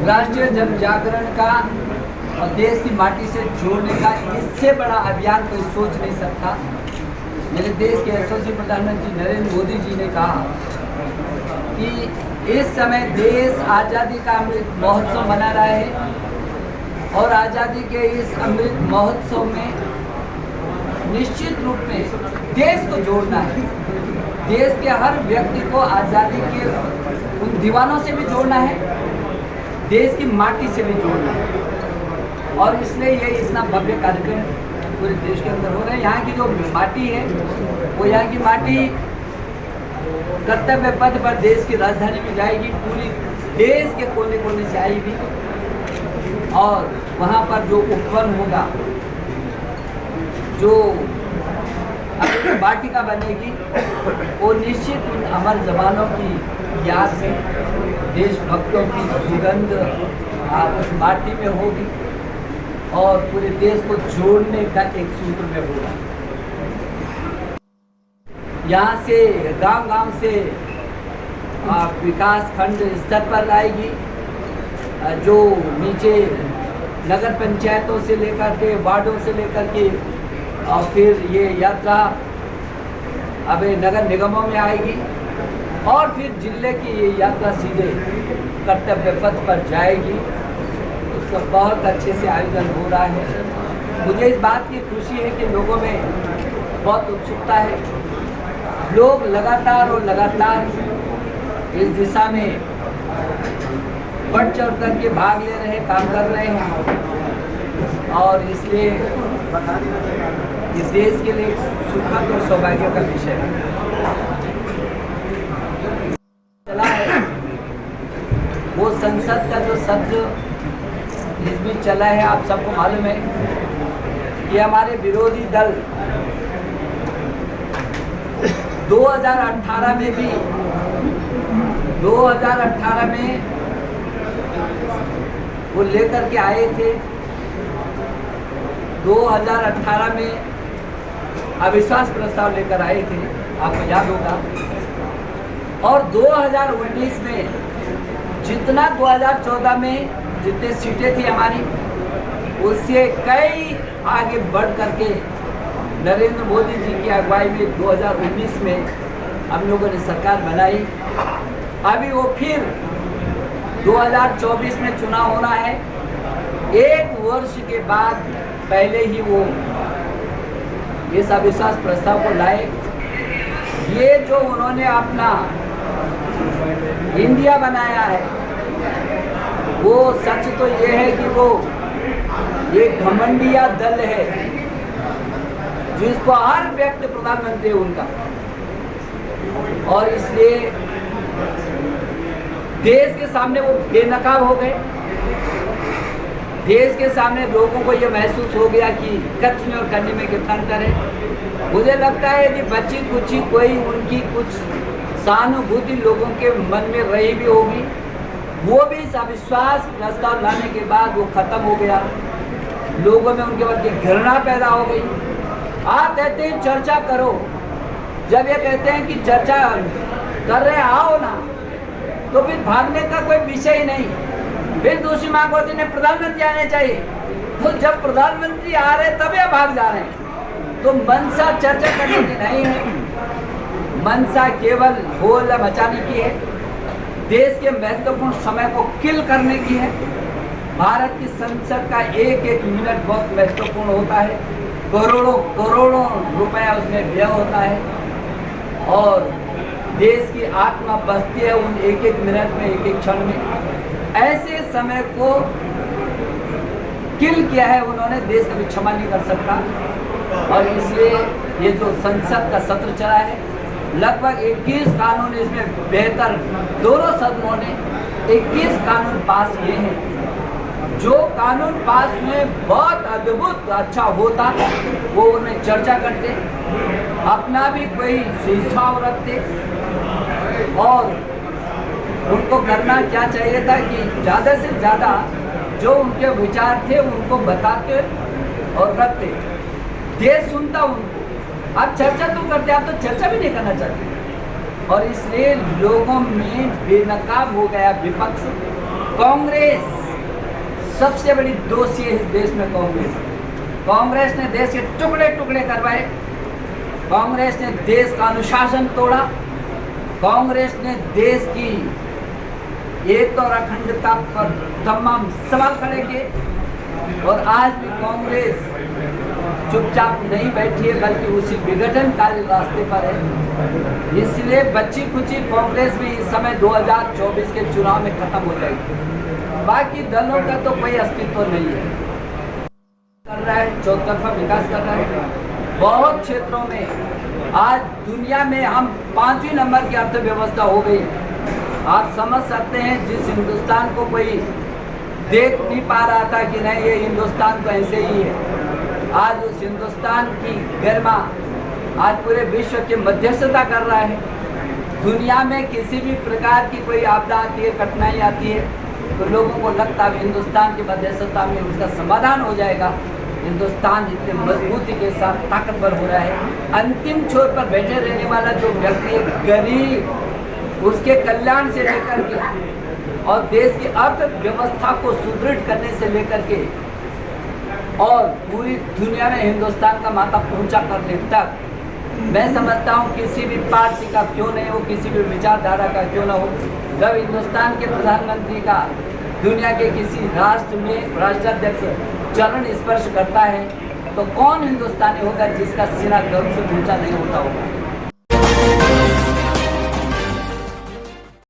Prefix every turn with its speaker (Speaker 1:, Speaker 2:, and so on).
Speaker 1: राष्ट्रीय जन जागरण का और देश की माटी से जोड़ने का इससे बड़ा अभियान कोई सोच नहीं सकता। मेरे देश के यशस्वी प्रधानमंत्री नरेंद्र मोदी जी ने कहा कि इस समय देश आज़ादी का अमृत महोत्सव मना रहा है और आज़ादी के इस अमृत महोत्सव में निश्चित रूप में देश को जोड़ना है। देश के हर व्यक्ति को आज़ादी के उन दीवानों से भी जोड़ना है, देश की माटी से भी जोड़ना है। और इसलिए ये इतना भव्य कार्यक्रम पूरे देश के अंदर हो रहा है। यहाँ की जो माटी है वो यहाँ की माटी कर्तव्य पथ पर देश की राजधानी में जाएगी, पूरी देश के कोने कोने से आएगी और वहाँ पर जो उत्पन्न होगा, जो वाटिका बनेगी, वो निश्चित उन अमर जवानों की याद में, देशभक्तों की सुगंध उस माटी में होगी और पूरे देश को जोड़ने का एक सूत्र में होगा। यहाँ से गांव-गांव से विकास खंड स्तर पर आएगी, जो नीचे नगर पंचायतों से लेकर के, वार्डों से लेकर के, और फिर ये यात्रा अब नगर निगमों में आएगी और फिर जिले की ये यात्रा सीधे कर्तव्य पथ पर जाएगी। उसका बहुत अच्छे से आयोजन हो रहा है। मुझे इस बात की खुशी है कि लोगों में बहुत उत्सुकता है। लोग लगातार और लगातार इस दिशा में बढ़ चढ़ कर के भाग ले रहे हैं, काम कर रहे हैं और इसलिए ये देश के लिए सुखद और सौभाग्य का विषय है। चला है वो संसद का जो सत्र इस बीच चला है, आप सबको मालूम है कि हमारे विरोधी दल 2018 में भी 2018 में वो लेकर के आए थे। 2018 में अविश्वास प्रस्ताव लेकर आए थे, आपको याद होगा। और 2019 में जितना 2014 में जितने सीटें थी हमारी, उससे कई आगे बढ़ करके नरेंद्र मोदी जी की अगुवाई में 2019 में हम लोगों ने सरकार बनाई। अभी वो फिर 2024 में चुनाव होना है। एक वर्ष के बाद पहले ही वो इस अविश्वास प्रस्ताव को लाए। ये जो उन्होंने अपना इंडिया बनाया है, वो सच तो ये है कि वो ये घमंडिया दल है जिसको हर व्यक्ति प्रधानमंत्री है उनका। और इसलिए देश के सामने वो बेनकाब हो गए। देश के सामने लोगों को ये महसूस हो गया कि कथन और करने में कितना अंतर है। मुझे लगता है यदि बची कुछ कोई उनकी कुछ सहानुभूति लोगों के मन में रही भी होगी, वो भी इस अविश्वास प्रस्ताव लाने के बाद वो खत्म हो गया। लोगों में उनके प्रति घृणा पैदा हो गई। आप कहते हैं चर्चा करो, जब ये कहते हैं कि चर्चा कर रहे आओ ना, तो फिर भागने का कोई विषय ही नहीं। फिर दूसरी मांग होती है प्रधानमंत्री आने चाहिए, तो जब प्रधानमंत्री आ रहे तब ये भाग जा रहे हैं। तो मंशा चर्चा करने की नहीं है, मंशा केवल होल मचाने की है, देश के महत्वपूर्ण समय को किल करने की है। भारत की संसद का एक एक मिनट बहुत महत्वपूर्ण होता है, करोड़ों करोड़ों रुपया उसमें व्यय होता है और देश की आत्मा बसती है उन एक एक मिनट में, एक एक क्षण में। ऐसे समय को किल किया है उन्होंने, देश कभी क्षमा नहीं कर सकता। और इसलिए ये जो संसद का सत्र चला है, लगभग 21 कानून इसमें बेहतर, दोनों सदनों ने 21 कानून पास किए हैं। जो कानून पास हुए बहुत अद्भुत अच्छा होता वो उनमें चर्चा करते, अपना भी कोई सुझाव रखते और उनको करना क्या चाहिए था कि ज़्यादा से ज़्यादा जो उनके विचार थे उनको बताते और रखते। देश सुनता उनको। आप चर्चा तो करते, आप तो चर्चा भी नहीं करना चाहते। और इसलिए लोगों में बेनकाब हो गया विपक्ष। कांग्रेस सबसे बड़ी दोषी है इस देश में। कांग्रेस ने देश के टुकड़े टुकड़े करवाए, कांग्रेस ने देश का अनुशासन तोड़ा, कांग्रेस ने देश की एकता और अखंडता पर तमाम सवाल खड़े किए। और आज भी कांग्रेस चुपचाप नहीं बैठी है, बल्कि उसी विघटनकारी रास्ते पर है। इसलिए बच्ची कुची कांग्रेस भी इस समय 2024 के चुनाव में खत्म हो जाएगी। बाकी दलों का तो कोई अस्तित्व नहीं है। कर रहा है, चौतरफा विकास कर रहा है। बहुत क्षेत्रों में आज दुनिया में हम 5वें नंबर की अर्थव्यवस्था हो गई। आप समझ सकते हैं, जिस हिंदुस्तान को कोई देख नहीं पा रहा था कि नहीं ये हिंदुस्तान तो ऐसे ही है, आज उस हिंदुस्तान की गरिमा आज पूरे विश्व की मध्यस्थता कर रहा है। दुनिया में किसी भी प्रकार की कोई आपदा आती है, कठिनाई आती है, तो लोगों को लगता है हिंदुस्तान की मध्यस्थता में उसका समाधान हो जाएगा। हिंदुस्तान जितने मजबूती के साथ ताकतवर हो रहा है, अंतिम छोर पर बैठे रहने वाला जो व्यक्ति गरीब, उसके कल्याण से लेकर के और देश की अर्थव्यवस्था को सुदृढ़ करने से लेकर के और पूरी दुनिया में हिंदुस्तान का माथा ऊंचा करने तक, मैं समझता हूँ किसी भी पार्टी का क्यों नहीं हो, किसी भी विचारधारा का क्यों ना हो, जब हिंदुस्तान के प्रधानमंत्री का दुनिया के किसी राष्ट्र में राष्ट्राध्यक्ष चरण स्पर्श करता है, तो कौन हिंदुस्तानी होगा जिसका सीना गर्व से ऊंचा नहीं होता होगा।